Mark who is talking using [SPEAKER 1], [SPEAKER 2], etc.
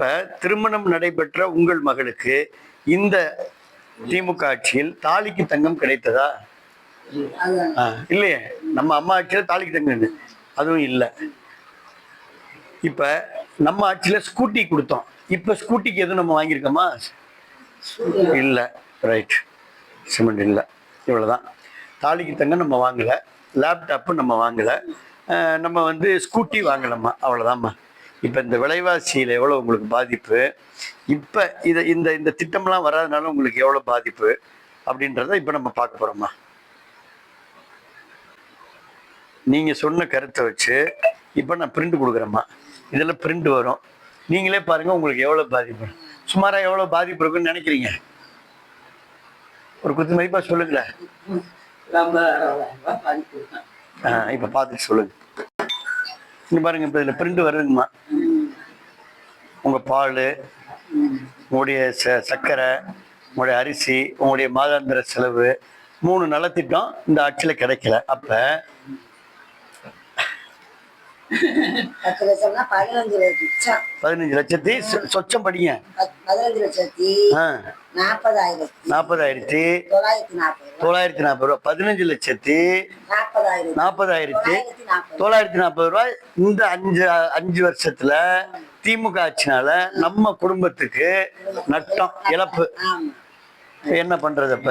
[SPEAKER 1] இப்ப திருமணம் நடைபெற்ற உங்கள் மகளுக்கு இந்த திமுக ஆட்சியில் தாலிக்கு தங்கம் கிடைத்ததா? இல்லையே. நம்ம அம்மா ஆட்சியில தாலிக்கு தங்கம் அதுவும் இல்லை. இப்ப நம்ம ஆட்சியில ஸ்கூட்டி கொடுத்தோம். இப்ப ஸ்கூட்டிக்கு எதுவும் நம்ம வாங்கியிருக்கோமா? இல்லை. ரைட். சிமெண்ட் இல்லை. இவ்வளவுதான். தாலிக்கு தங்கம் நம்ம வாங்கல, லேப்டாப்பு நம்ம வாங்கல, நம்ம வந்து ஸ்கூட்டி வாங்கலாமா? அவ்வளவுதாம்மா. இப்ப இந்த விலைவாசியில எவ்வளவு உங்களுக்கு பாதிப்பு, இப்ப இந்த இந்த திட்டம்லாம் வராதனால உங்களுக்கு எவ்வளவு பாதிப்பு அப்படின்றத இப்ப நம்ம பார்க்க போறோம்மா. நீங்க சொன்ன கருத்தை வச்சு இப்ப நான் பிரிண்ட் கொடுக்குறேம்மா. இதெல்லாம் பிரிண்ட் வரும். நீங்களே பாருங்க உங்களுக்கு எவ்வளவு பாதிப்பு, சுமாரா எவ்வளவு பாதிப்பு இருக்குன்னு நினைக்கிறீங்க? ஒரு குத்து மதிப்பா சொல்லுங்களேன். இப்ப பார்த்துட்டு சொல்லுங்க. இங்க பாருங்க, இப்ப இதுல பிரிண்ட் வருதுங்கம்மா. உங்க பால், உங்களுடைய சர்க்கரை, உங்களுடைய அரிசி, உங்களுடைய மாதாந்திர செலவு, 3 நலத்திட்டம் இந்த ஆட்சியில கிடைக்கல. அப்ப 15 லட்சத்தி சொச்சம் படிங்க. 15,40,940 ரூபாய். 15,40,940 ரூபாய் இந்த 5 வருஷத்துல திமுக ஆட்சினால நம்ம குடும்பத்துக்கு நட்டம், இழப்பு. என்ன பண்றது? அப்ப